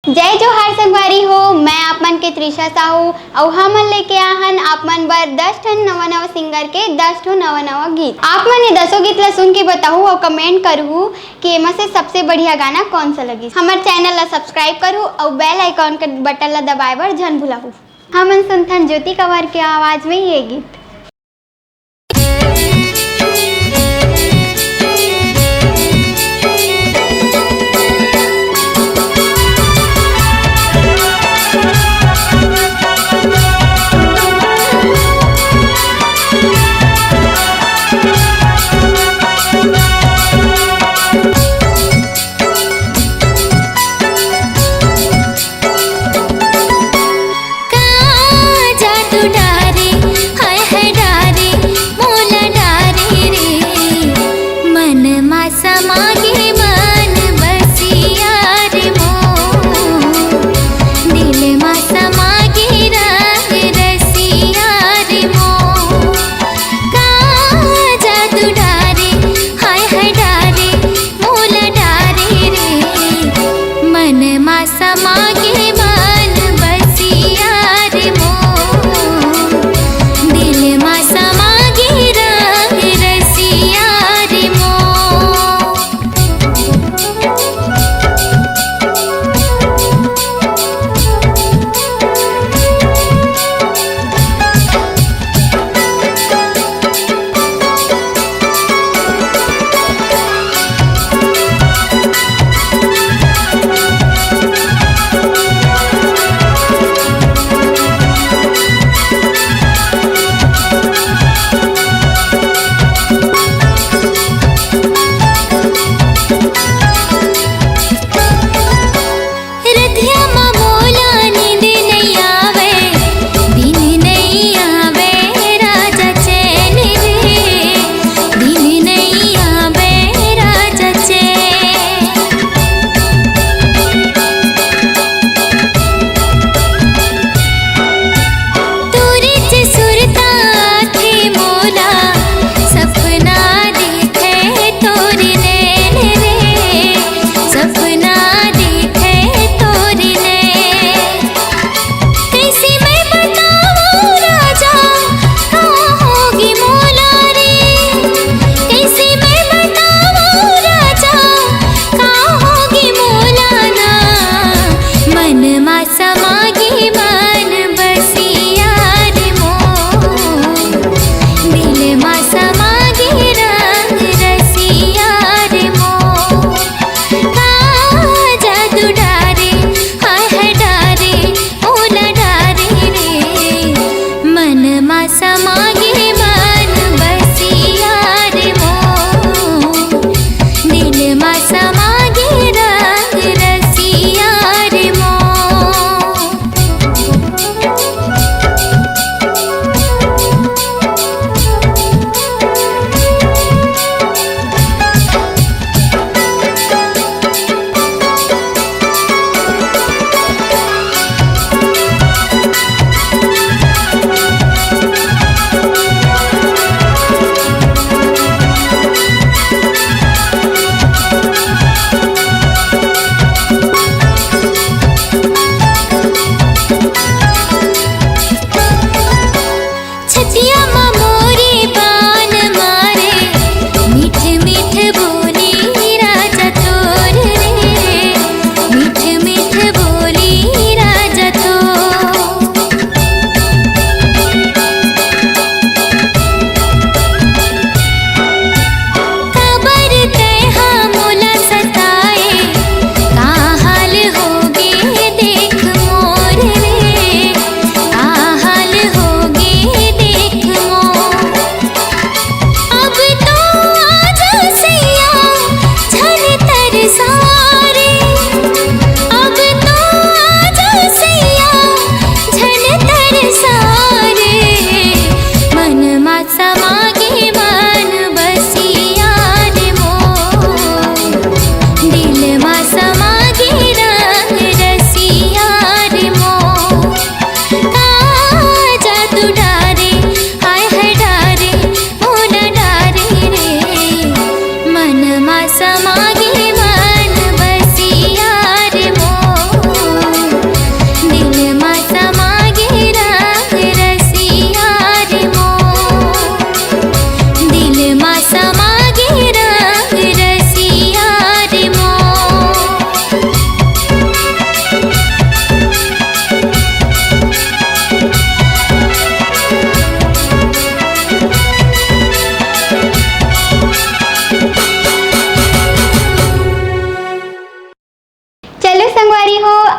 जय जोहार संगवारी हो। मैं आप मन के त्रिशा साहू और हमन लेके आहन आप मन बर 10 ठन नवा नवा सिंगर के 10 ठो नवा नवा गीत। आप मन ये 10 गीत ला सुन के बताहू और कमेंट करहू कि एमा से सबसे बढ़िया गाना कौन सा लगी। हमारे चैनल ला सब्सक्राइब करहू और बेल आइकॉन के बटन ला दबाए बर झन भुलाहू। हमन सुनथन ज्योति कंवर के आवाज में ये गीत।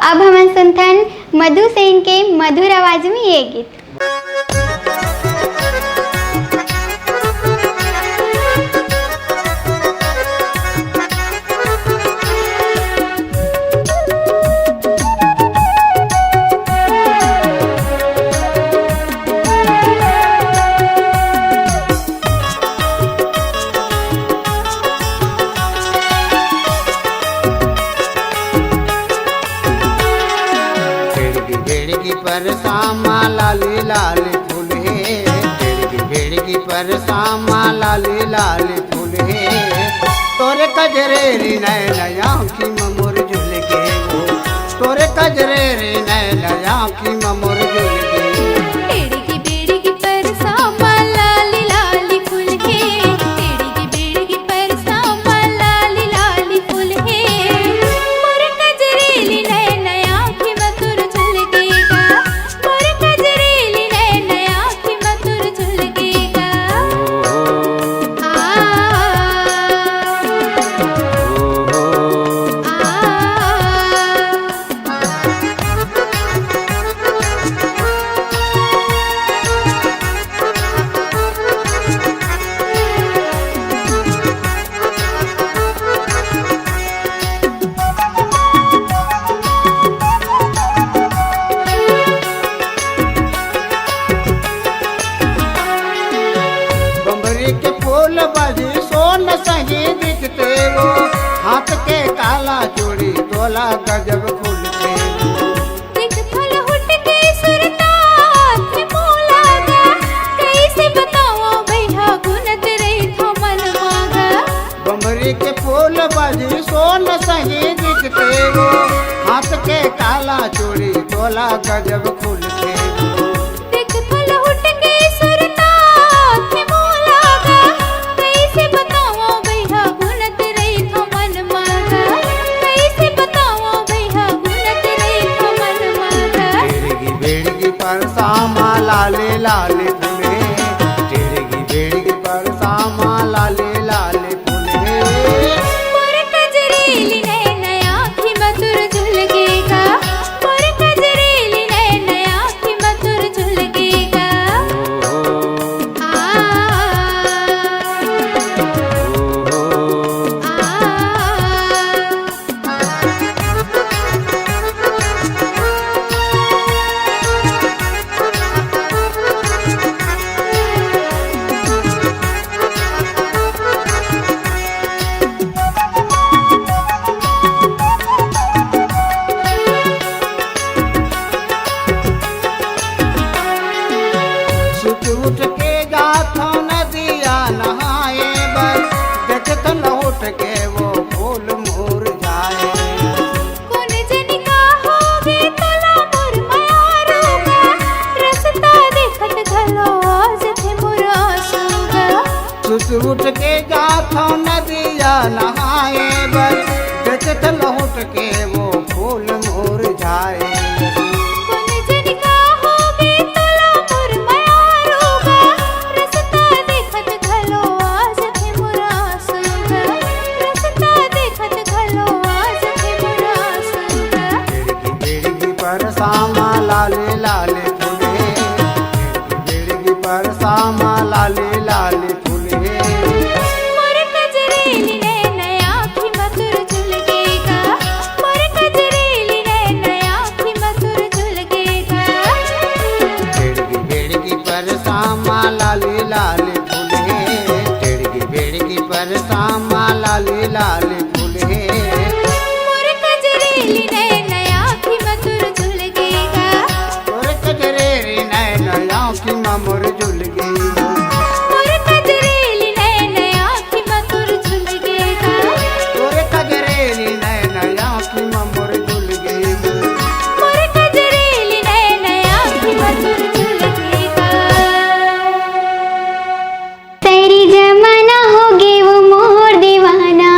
अब हम सुनथन मधु सेन के मधुर आवाज में ये गीत। पर सामा लाली लाल फूल है, भेड़गी पर सामा लाली लाल फूल है, तोरे कजरेरी नैन आँखी मोर झुल के वो, तोरे कजरेरी नैन आँखी मोर झुल के। बेड़गी पर सामा लाली लाली फूल है, बेड़गी पर सामा लाली लाली फूल है, मोर कजरेली नैन आँखी मधुर झुलकेगा, मोर कजरेली नैन आँखी मधुर झुलकेगा। बम्बरी के फूल बाजी सोन सही दिखते वो, हाथ के काला चूड़ी तोला गजब खुलते वो। देख फल हुट के सुरतात में मोलागा, कैसे बताओ भैया गुनत रही थो मन मागा। बम्बरी के फूल बाजी सोन सही दिखते वो, हाथ के काला चूड़ी तोला गजब खुलते वो। देख फल हुट के सुरतात में मोलागा, कैसे बताओ भैया गुनत रही थो मन मागा, कैसे बताओ भैया गुनत रही थो मन मागा। बेड़गी पर सामा लाले लाले फूले, बेड़गी पर सामा लाले लाले फूले। मोर कजरेली नैन आँखी मधुर झुलकेगा, मोर कजरेली नैन आँखी मधुर झुलकेगा। सुत उठ के जाथो नदिया नहाए बर, देखत न उठ के वो फूल मोर जाए। कौन जनिका होवे तला मोर मायारूगा, रस्ता देखत घलो आज थे मोर आंसूगा। सुत उठ के जाथो नदिया नहाए बर, देखत न उठ के वो फूल मोर जाए। कौन जनिका होवे तला मोर मायारूगा, रस्ता देखत घलो आज थे मोर आंसूगा, रस्ता देखत घलो आज थे मोर आंसूगा। बेड़गी पर सामा लाले लाले फूले, बेड़गी पर सामा लाले लाले फूले। मोर कजरेली नैन आँखी मधुर झुलकेगा, मोर कजरेली नैन आँखी मधुर झुलकेगा। बेड़गी पर सामा लाले लाले फूले, बेड़गी पर सामा लाले लाले फूले। मोर कजरेली नैन आँखी मधुर झुलकेगा, तोरे कजरेरी नैन आँखी मोर झुल गई। मोर कजरेली नैन आँखी मधुर झुलकेगा, तोरे कजरेरी नैन आँखी मोर झुल गई। मोर कजरेली नैन आँखी मधुर झुलकेगा। तेरी जमाना होगी वो मोर दीवाना।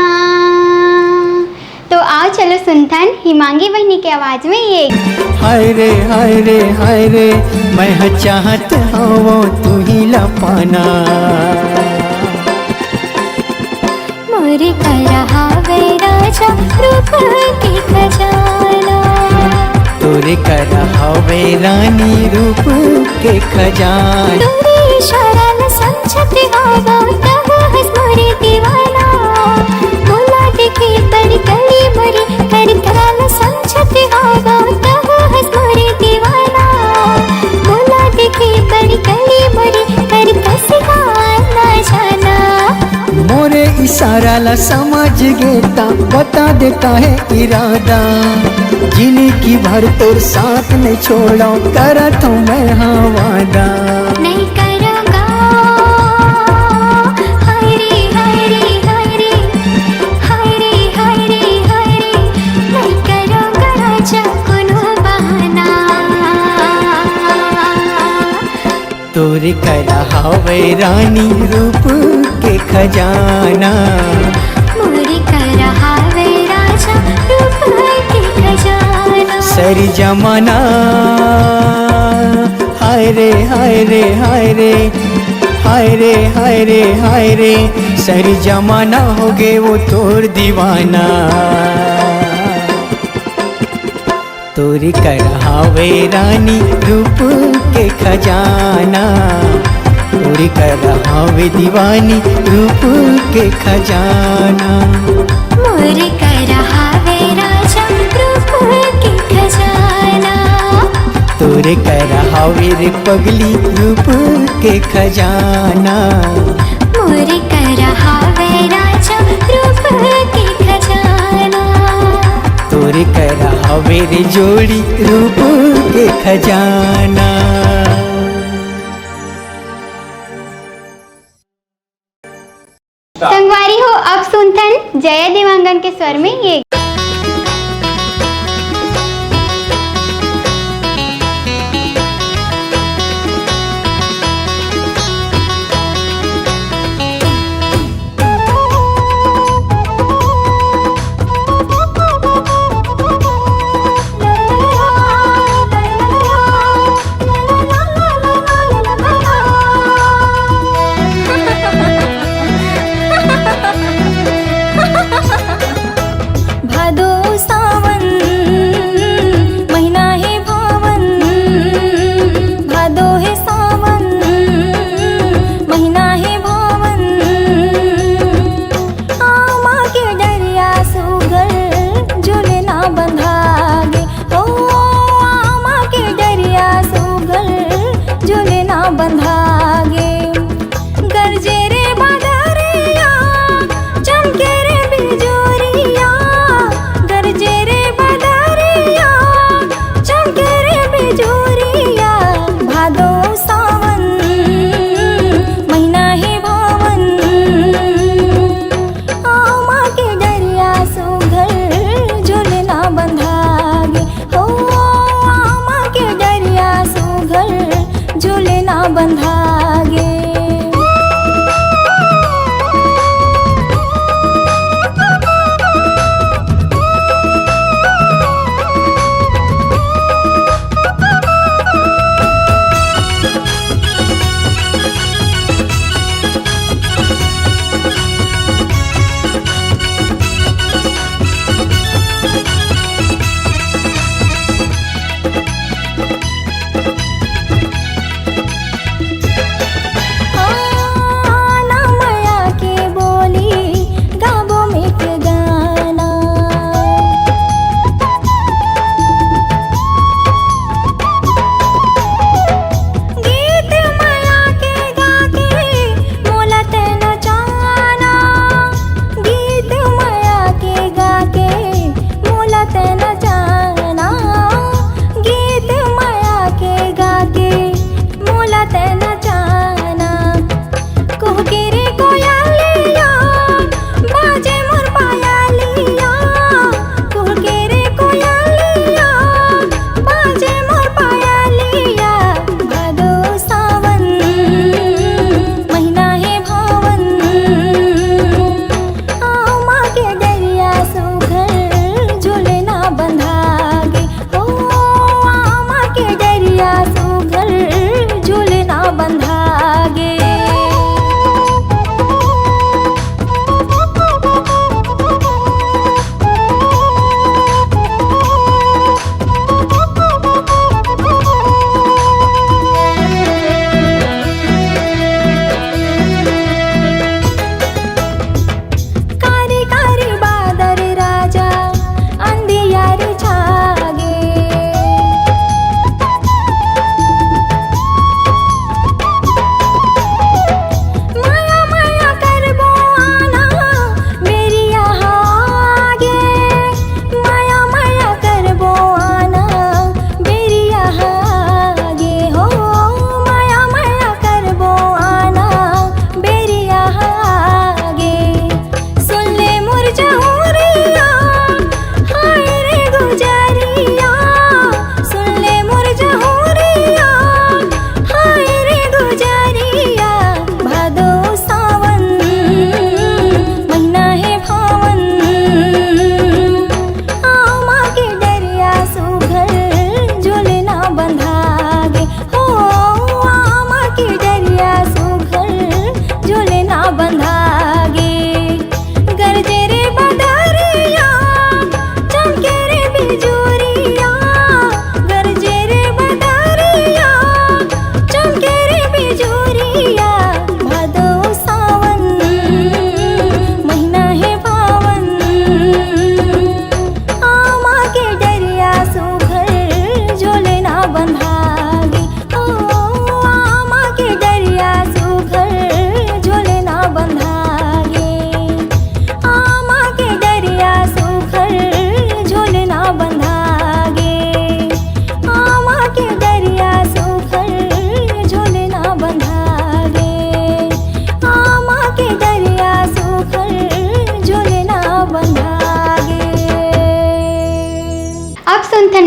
तो आओ चलो सुनथन हिमांगी बहनी की आवाज में ये। हाय रे हाय रे हाय रे, मैं चाहत हूँ तू ही लपाना। मोर कलहा वे राजा रूप के खजाना, तोरे कर हवे रानी रूप के खजाना तोरे इशारा न समझत आवा तब हंस मोरे दीवाना बोला देखे बड़ी गली मोरी कर करा न समझत आवा तब हंस मोरे दीवाना बोला देखे बड़ी गली मोरी कर कस ना जाना मोरे इशारा ला समझ गेता बता देता है इरादा जिंदगी भर तोर साथ नहीं छोड़ा करत हूँ मैं हाँ वादा नहीं करूँगा हाय रे हाय रे हाय रे हाय रे हाय रे हाय रे नहीं करूँगा राजा कोनो बहाना तोरे कर हवे रानी रूप के खजाना मोरे कर हावे राजा रूप के खजाना सरी जमाना हाय रे हाय रे हाय रे हाय रे हाय रे हाय रे सरी जमाना हो गे वो तोर दीवाना तोरी कर हावे रानी रूप के खजाना तोरी कर हावे दीवानी रूप के खजाना मोरे कर हावे राजा रूप के खजाना तोरे कर हावे रे पगली रूप के खजाना मोरे कर हावे राजा रूप के खजाना तोरे कर हावे रे जोड़ी रूप के खजाना संगवारी हो अब सुनथन जया देवांगन के स्वर में ये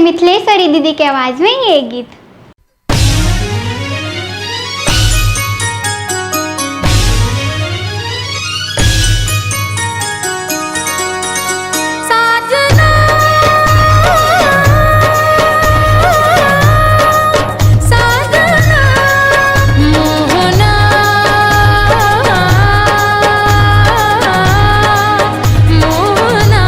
मिथिलेश्वरी दीदी की आवाज में ये गीत। साजना साजना मोहना मोहना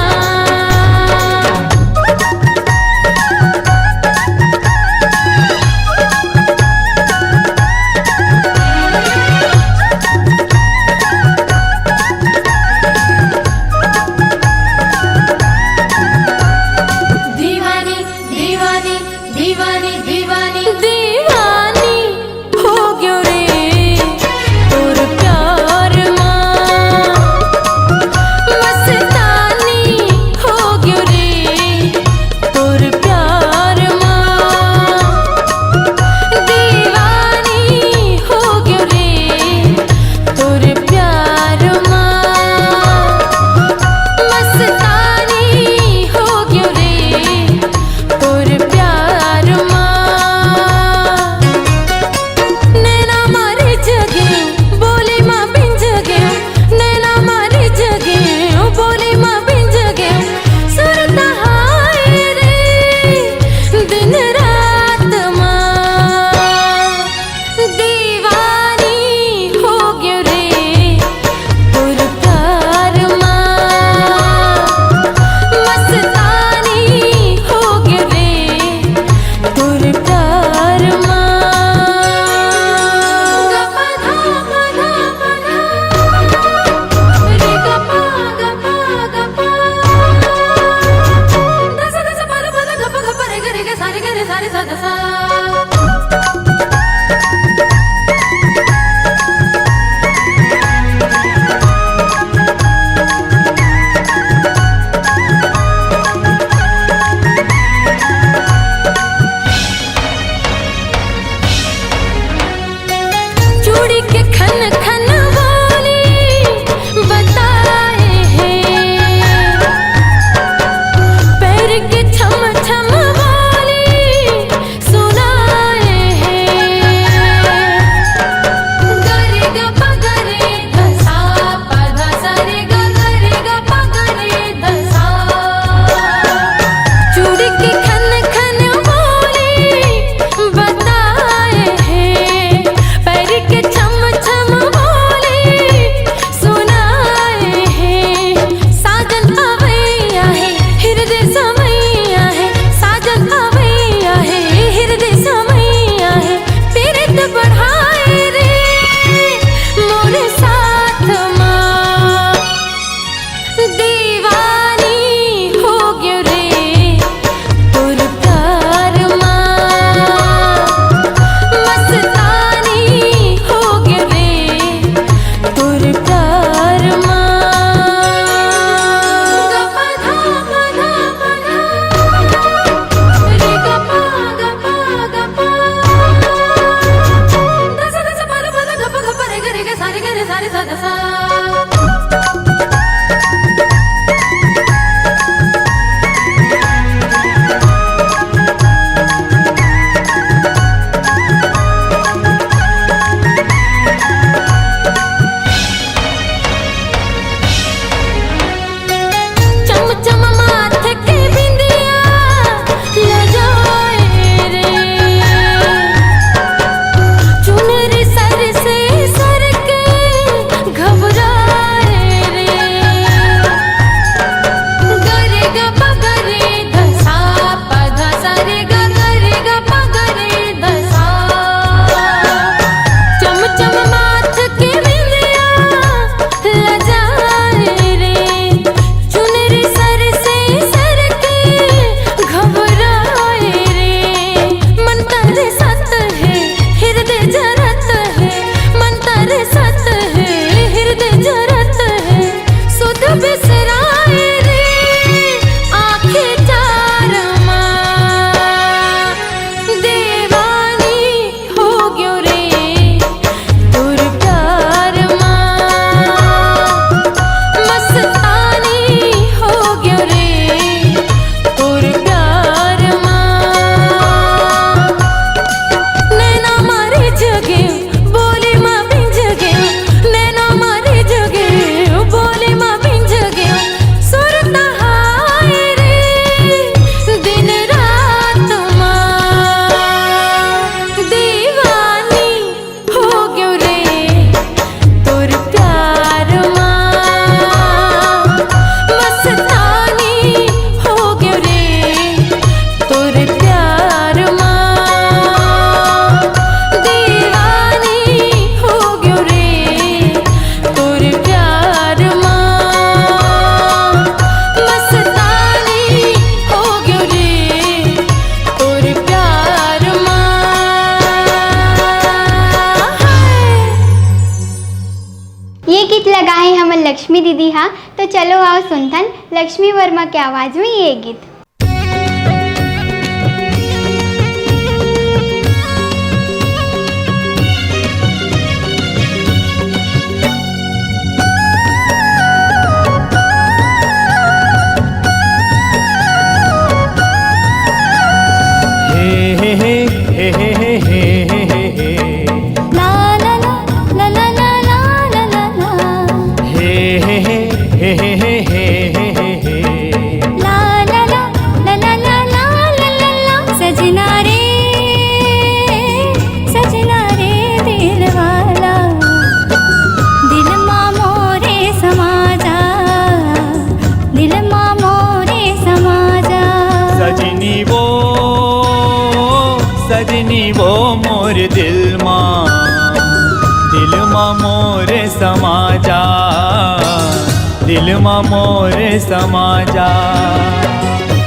दीदी हाँ। तो चलो आओ सुनथन लक्ष्मी वर्मा की आवाज़ में ये गीत। सजनी वो मोर दिल माँ मोरे समाजा, दिल माँ मोरे समाजा,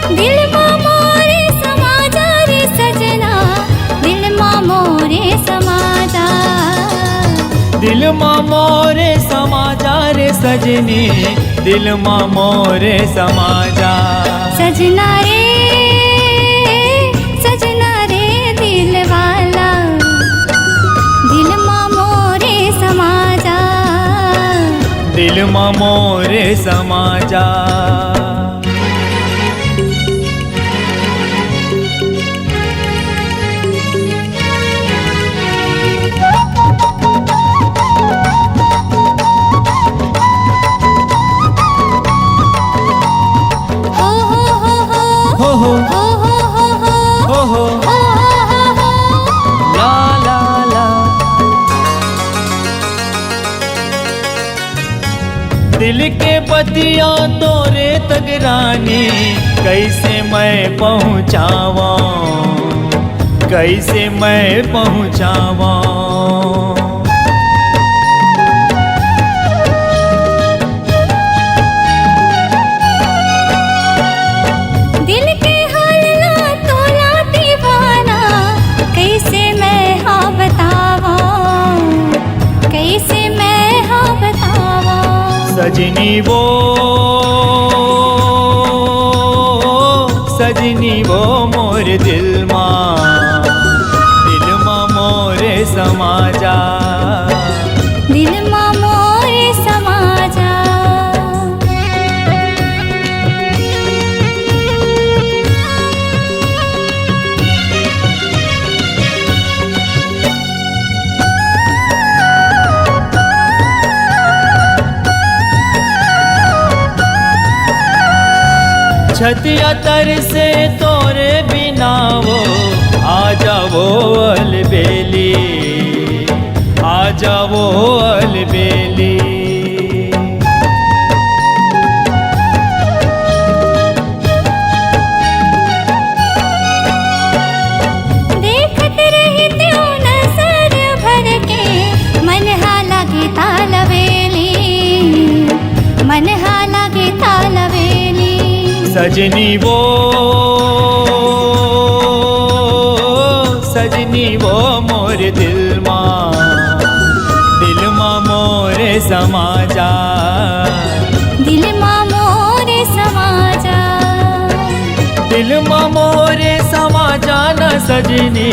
दिल माँ मोरे समाजा रे सजना, दिल माँ मोरे समाजा, दिल माँ मोरे समाजा रे सजनी, दिल माँ मोरे समाजा, सजना रे दिल वाला, दिल माँ मोरे समाजा, दिल माँ मोरे समाजा। दिल के बतिया तोरे तगरानी, कैसे मैं पहुँचावा, कैसे मैं पहुँचावा। दिल के हाल ना तोला दीवाना, कैसे मैं हाँ बतावा, कैसे मैं हाँ बतावा। सजनी वो मोर दिल माँ मोरे समाजा, दिल माँ मोरे समाजा। छतिया तर से तोरे बिना वो आ जावो अलबेली, आ जावो अलबेली। देखत रहते हो नजर भर के, मन हाला के तालवेली, मन हाला के तालवेली। सजनी वो मोर दिल माँ मोरे समाजा, दिल माँ मोरे समाजा, दिल माँ मोरे समाजा न सजनी,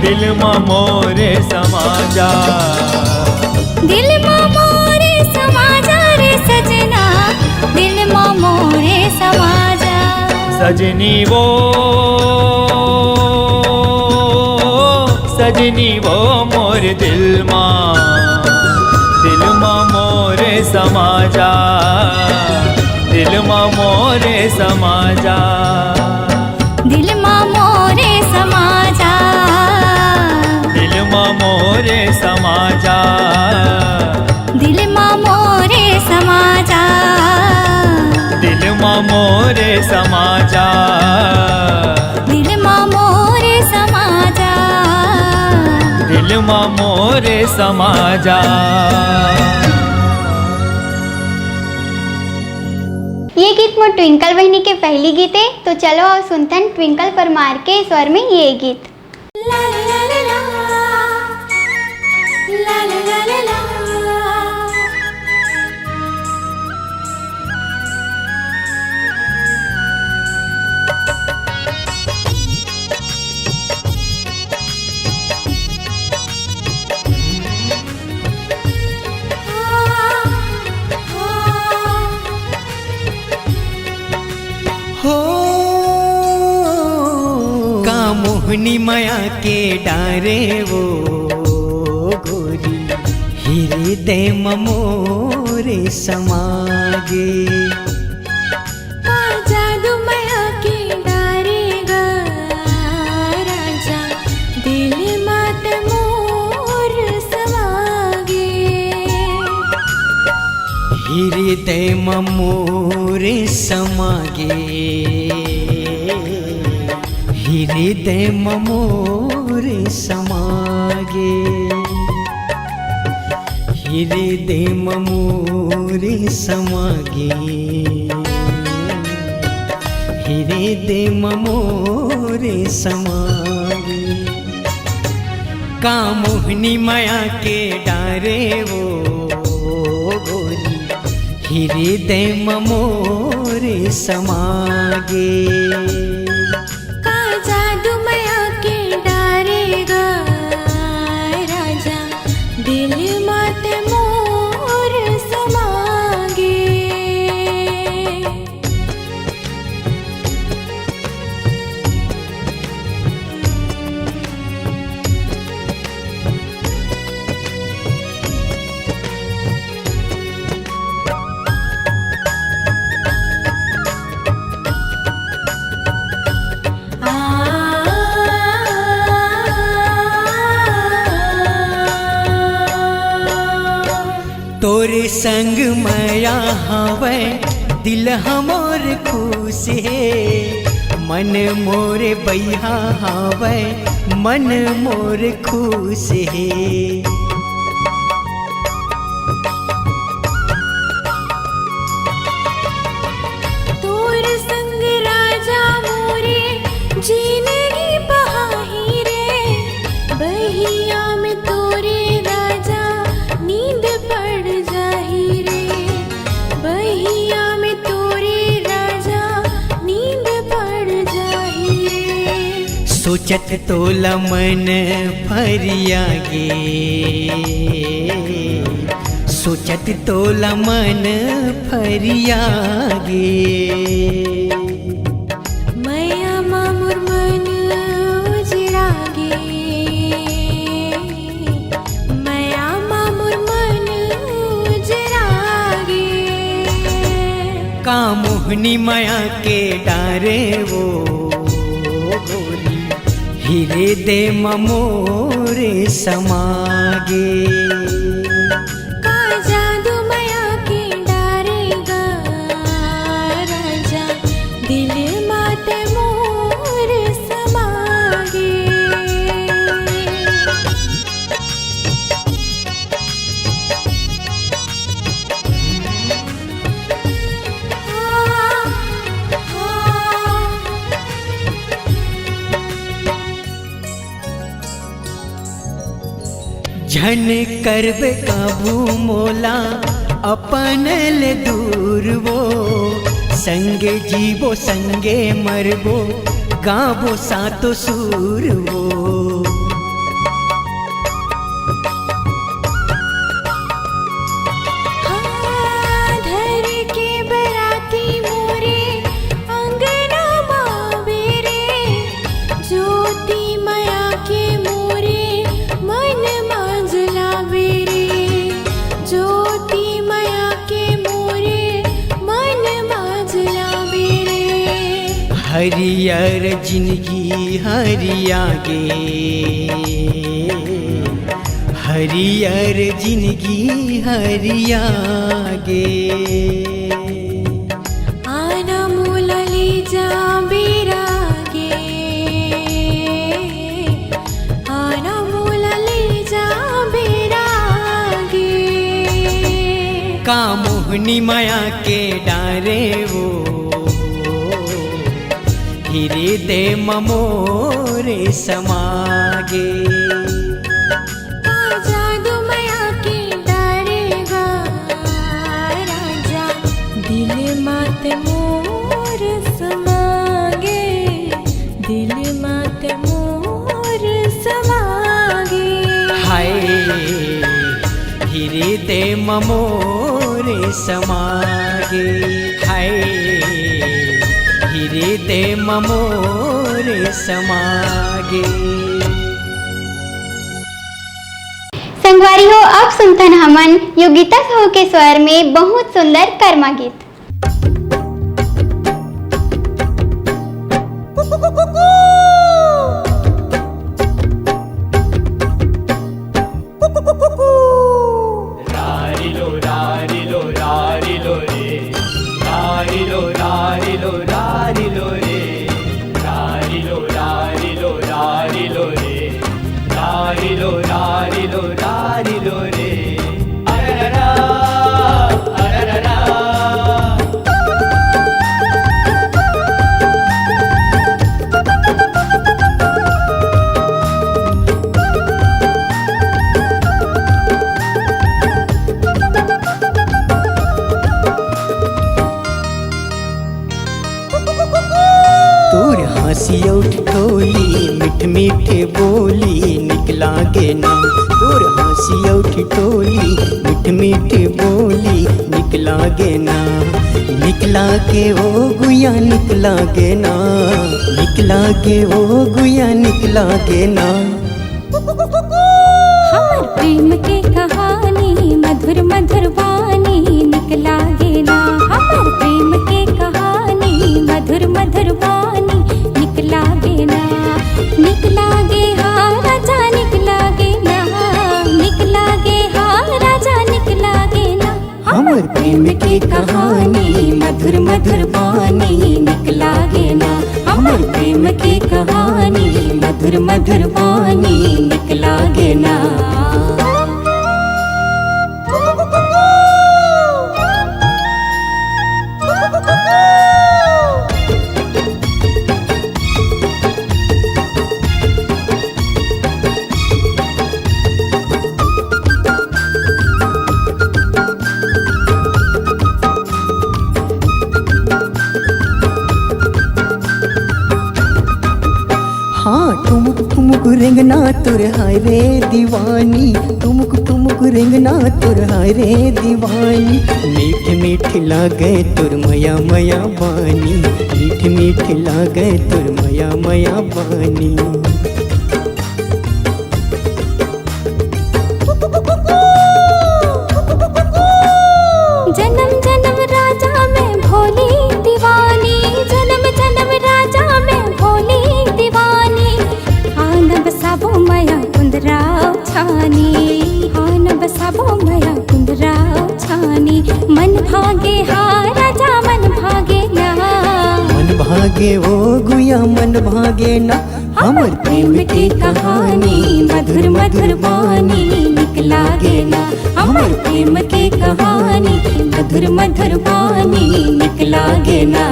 दिल माँ मोरे समाजा, दिल माँ मोरे समाजा रे सजना, दिल माँ मोरे समाजा। सजनी वो मोर दिल माँ मोरे समाजा, दिल माँ मोरे समाजा, दिल माँ मोरे समाजा, दिल माँ मोरे समाजा, दिल माँ मोरे समाजा, दिल माँ मोरे समाजा, दिल माँ मोरे समाजा, दिल माँ मोरे समाजा। ये गीत में ट्विंकल बहनी के पहली गीत है। तो चलो आओ सुनते ट्विंकल परमार के स्वर में ये गीत। ला ला ला ला ला ला ला ला ला मोहनी माया के डारे वो गोरी हृदय मोरे समागे। का जादू माया के डारेगा राजा दिल मात मोर समागे। हृदय मोरे समागे, हृदय मोरे समागे, हृदय मोरे समागे, हृदय मोरे समागे। का मोहनी माया के डारे वो गोरी हृदय मोरे समागे। का जादू माया के डारेगा राजा दिल मात मोर समागे। तोरे संग माया हवे दिल हमोर खुश है, मन मोरे बैहा हवे मन मोर खुश है। तोर संग राजा मोरे जिंदगी बहाही रे, बहिया में तोरे राजा नींद पड़ जाही रे, बहिया में तोरे राजा नींद पड़ जाही रे। सोचत तोला मन फरिया गे, सोचत तोला मन फरिया गे। मैया मामुर मन उजड़ागे, मैया मामुर मन उजड़ागे। का मोहनी माया के डारे वो गोरी हृदय मोरे समागे। का जादू माया के डारेगा राजा दिल मात मोर समागे। झन करबे काबू मोला अपन ले दूर वो, संगे जीवो संगे मरबो गाबो सातो सुर वो। धर के बराती मोरे अंगना मावे रे, ज्योति माया के मोरे मन मांझलावे रे, ज्योति माया के मोरे मन मांझलावे रे। हरियर जिंदगी हरिया गे, हरियर जिंदगी हरिया गे। आना मूल ले जा बेरागे, आना मूल ले जा बेरागे। का मोहनी माया के डारे वो हृदय मोरे समागे। का जादू माया के डारेगा राजा दिल मात मोर समागे, दिल मात मोर समागे। हाय हृदय मोरे समागे, हाय हृदय दे मोरे समागे। संगवारी हो अब सुनतन हमन योगिता साहू के स्वर में बहुत सुंदर कर्मा गीत। मीठ मीठे बोली निकला गे ना, तोर हंसी उठी टोली मीठ मीठे बोली निकला गे ना, निकला के ओ गुया निकला गे ना, निकला के ओ गुया निकला गे ना। हमर प्रेम के कहानी मधुर मधुर वाणी निकला गे ना, हमर प्रेम के कहानी मधुर मधुर वाणी निकला गे ना, निकला गे हाँ राजा निकला गे ना, निकला गे हाँ राजा निकला गे ना। हमर प्रेम की कहानी मधुर मधुर वाणी निकला गे ना, हमर प्रेम की कहानी मधुर मधुर वाणी निकला गे ना। ठुमुक रेंगना तुर हाय रे दीवानी, ठुमुक रेंगना तुर हाय रे दीवानी, मीठ मीठ लागे तुर मया मया बानी, मीठ मीठ लागे तुर मया मया बानी। जन्म जन्म राजा में भोली दीवानी, जन्म जन्म राजा में भोली दीवानी, आन बसाबो मया कुंदराव छानी, आन बसाबो मया कुंदराव छानी, मन भागे हा राजा मन भागे ना, मन भागे ओ गुया मन भागे ना। हमर प्रेम की कहानी मधुर मधुर वाणी निकला गे ना, हमर प्रेम की कहानी मधुर मधुर वाणी निकला गे ना।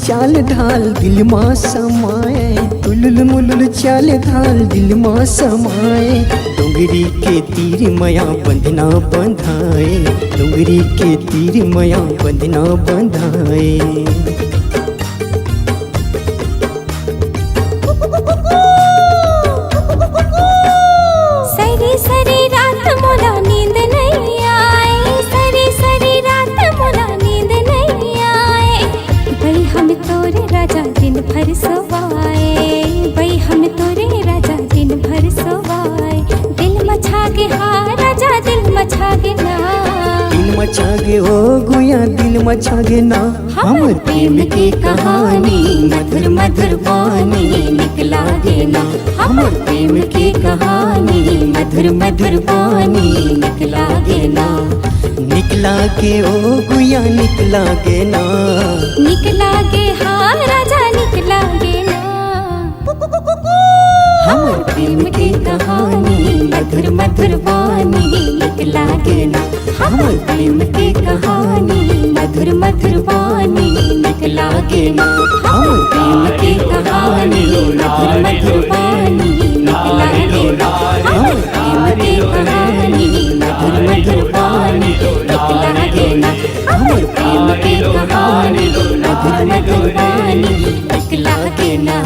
चाल ढाल दिल माँ समाए, तुलुल मुलुल चाल ढाल दिल माँ समाए, डोंगरी के तीर मया बंधना बंधाए, डोंगरी के तीर मया बंधना बंधाए। सरी सरी रात मोला नींद नहीं आए, सरी सरी रात मोला नींद नहीं आए, भाई हम तोरे राजा दिन भर सोवाए, भाई हम तोरे राजा दिन भर सोवाए, दिल मछागे हाँ राजा दिल मछागे ना, दिल मचागे ओ गुया दिल मचागे ना। हमर प्रेम की कहानी मधुर मधुर वाणी निकला गे ना, हमर प्रेम की कहानी मधुर मधुर वाणी निकला गे ना, निकला के ओ गुया निकला गे ना, निकला गे हाँ राजा निकला गे ना। हमर प्रेम की कहानी मधुर मधुर वाणी निकला गे ना, हमर प्रेम की कहानी मधुर मधुर वाणी निकला गे ना, हमर प्रेम की कहानी मधुर मधुर वाणी निकला गे ना, हमर प्रेम की कहानी मधुर मधुर वाणी निकला गे हमर प्रेम के कहानी मधुर मधुर बानी तक लागे ना।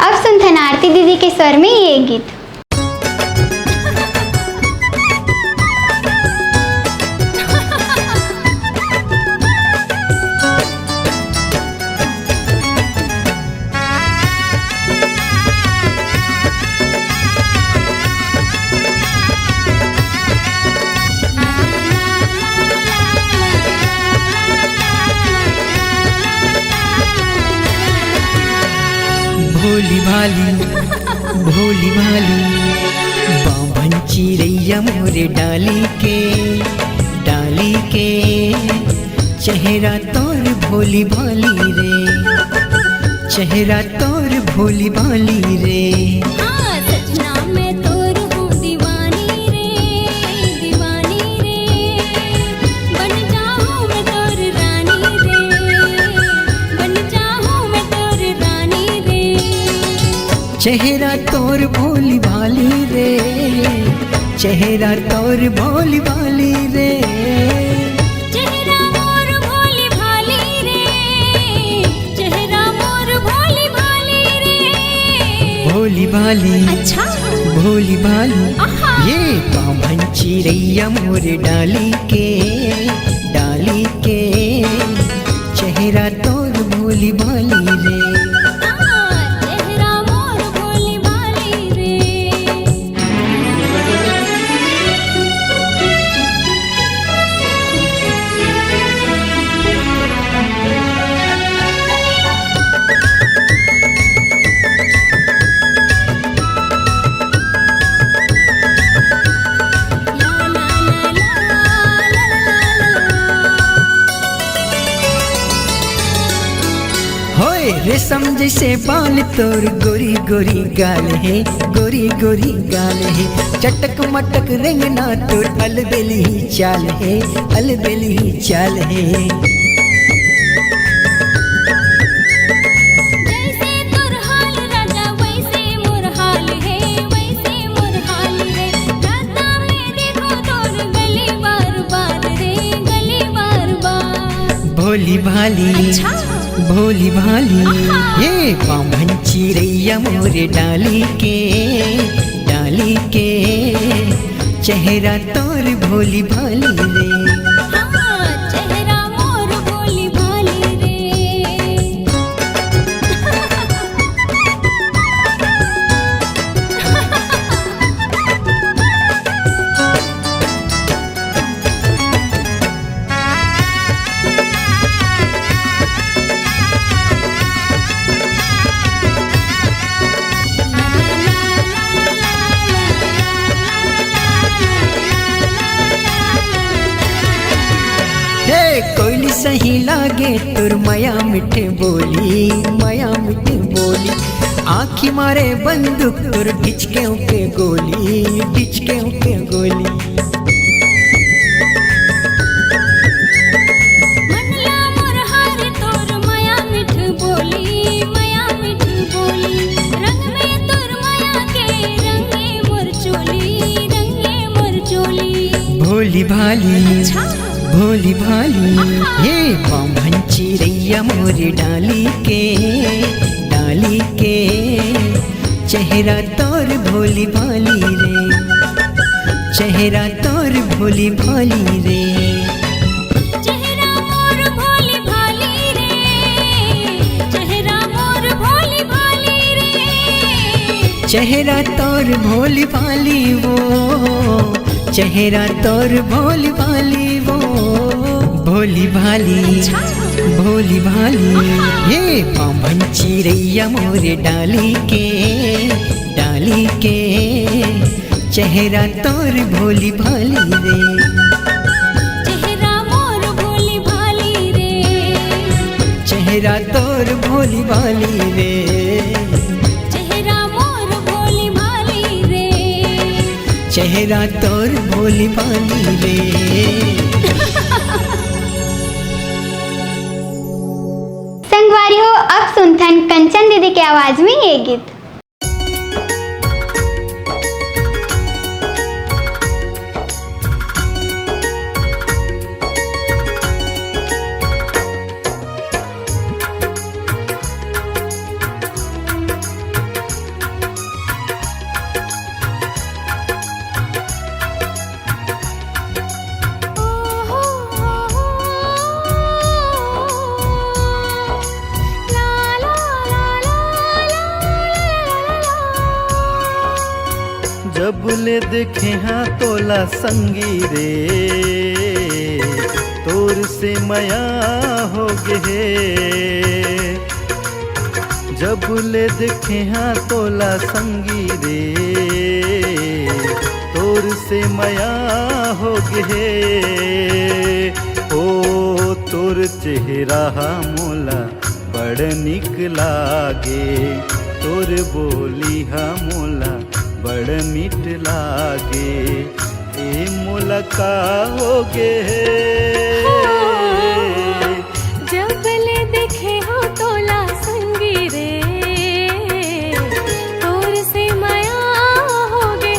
अब सुनते हैं आरती दीदी के स्वर में ये गीत। भोली भाली बाभन चिड़ैया मोरे डाली के चेहरा तोर भोली भाली रे, चेहरा तोर भोली भाली रे। हाँ सजना मैं तोर हूँ दीवानी रे, दीवानी रे। बन जाऊँ मैं तोर रानी रे, बन जाऊँ मैं तोर रानी रे। चेहरा तोर भोली भाली रे, चेहरा तोर भोली भाली रे। चेहरा मोर भोली भाली रे, चेहरा मोर भोली भाली रे। भोली भाली अच्छा भोली भाली आहा। ये बाभन चिड़ैया मोरे डाली के चेहरा तोर भोली भाली रे। चेहरा मोर भोली भाली रे। ला ला ला ला ला होए रेशम जैसे बाल तोर गोरी गोरी गाल है, गोरी गोरी गाल है। चटक मटक रेंगना तोर अलबेली चाल है, अलबेली चाल है। जैसे तोर हाल राजा वैसे मोर हाल है, वैसे मोर हाल है। राता में देखो तोर गली बार बार रे, गली बार बार। भोली भाली अच्छा भोली भाली आहा। ये बाभन चिड़ैया मोरे डाली के चेहरा तोर भोली भाली रे। हाँ चेहरा मोर भोली भाली रे। हे कोयली सही लागे तोर माया मिठे बोली, माया मिठे बोली। आँखी मारे बंदूक तोर डिचके के गोली, डिचके के गोली। मनला मोर हार तोर माया मिठ बोली, माया मिठ बोली। रंग में तोर माया के रंगे मोर चोली, रंगे मोर चोली। भोली भाली अच्छा भोली भाली ये बाभन चिड़ैया मोरे डाली के चेहरा तोर भोली भाली रे, चेहरा तोर भोली भाली रे। चेहरा मोर भोली भाली रे, चेहरा मोर भोली भाली रे। चेहरा तोर भोली भाली वो, चेहरा तोर भोली भाली वो। भोली भाली भोली भाली ये बाभन चिड़ैया मोरे डाली के चेहरा तोर भोली भाली रे। चेहरा मोर भोली भाली रे, चेहरा तोर भोली भाली रे। चेहरा मोर भोली भाली रे। चेहरा तोर भोली भाली रे। संगवारी हो अब सुनथन कंचन दीदी की आवाज में ये गीत। जब ले देखे हाँ तोला संगी रे तोर से माया हो गे। जब ले देखे हाँ तोला संगी रे तोर से माया हो गे। ओ तोर चेहरा मोला बड़ निक लागे, तोर बोली मोला बड़ मीठ लागे। ए मोला का होगे जब ले देखे हो तोला संगी रे तोर से माया हो गे।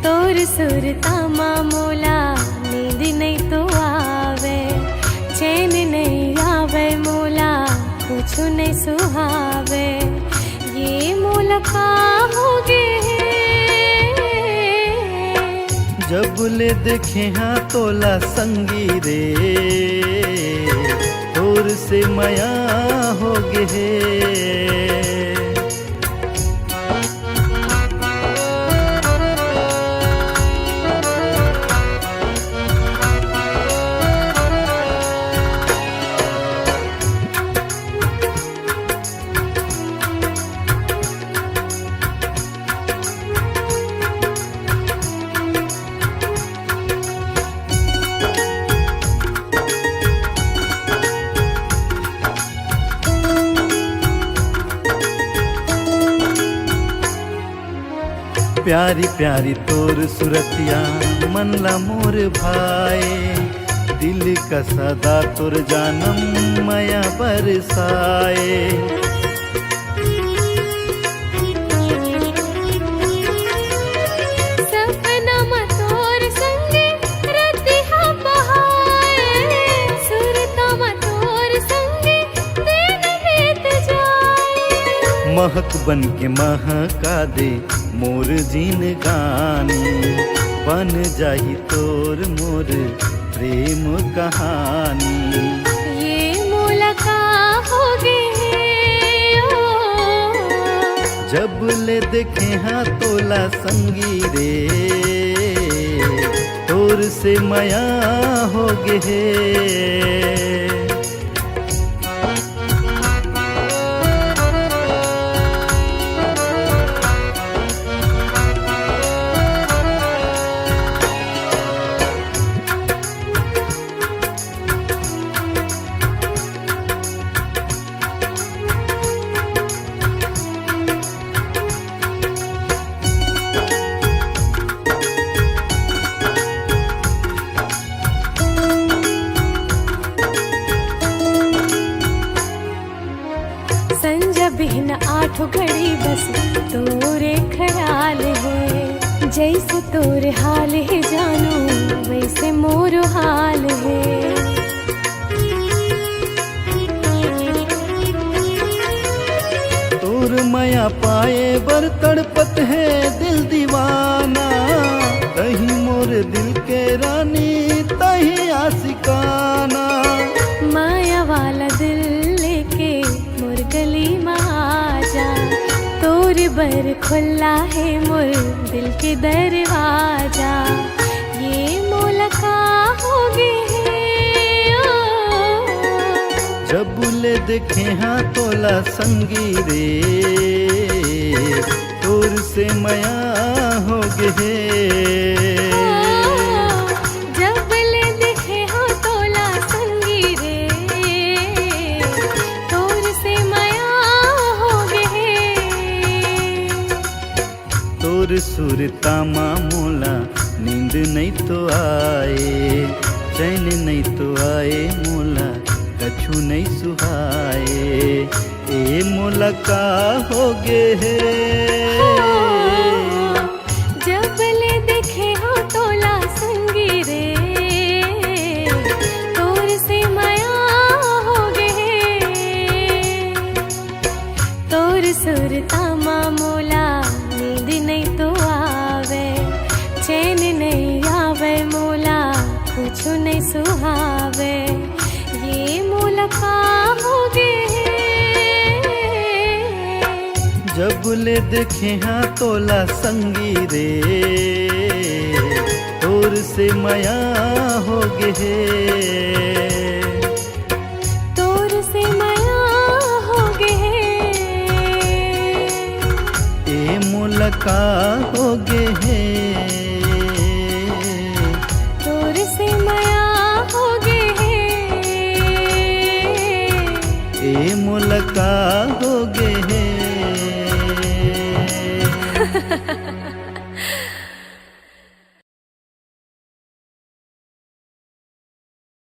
तोर सुरतामा मोला नींद नहीं तो आवे, चैन नहीं आवे मोला कुछ नहीं सुहावे। ये मोला का होगे जब ले देखे हाँ तोला संगी रे तोर से माया हो गे। प्यारी प्यारी तोर सुरतिया मन ला मोर भाए, दिल का सदा तोर जानम माया बरसाए। सपना में तोर संगे रतिहा बहाए, सुरता में तोर संगे दिन बीत जाए। महक बन के महका दे मोर जीन गानी, बन जाही तोर मोर प्रेम कहानी। ये मोला का होगे जब ले देखे हाँ तोला संगी रे तोर से माया हो गे। बिन आठों घड़ी बस तोरे ख्याल है, जैसे तोरे हाल है जानू वैसे मोर हाल है। तोर माया पाए बर तड़पत है दिल दीवाना, तही मोर दिल के रानी तही आशिकाना। माया वाला दिल लेके मोर गली में आ जा, तोर बर खुला है मोर दिल के दरवाजा। ये मोला का होगे जब ले देखे हाँ तोला संगी रे तोर से माया हो गे। जब ले देखे हो तोला संगी रे तोर से माया हो गे। तोर सुरतामा मोला नींद नहीं तो आए, चैन नहीं तो आए मोला कछु नहीं सुहाए। ए मोला का होगे जब ले देखे हो तोला संगी रे तोर से माया हो गे। तोर सुरतामा मोला नींद नहीं तो आवे, चैन नहीं आवे मोला कुछ नहीं सुहावे। ये मोला का होगे जब कबले देखे हाँ तोला संगी रे तोर से माया हो गे हे तोर से माया हो गे ए मुलका हो गे हे तोर से माया हो गे ए मुलका हो गे हे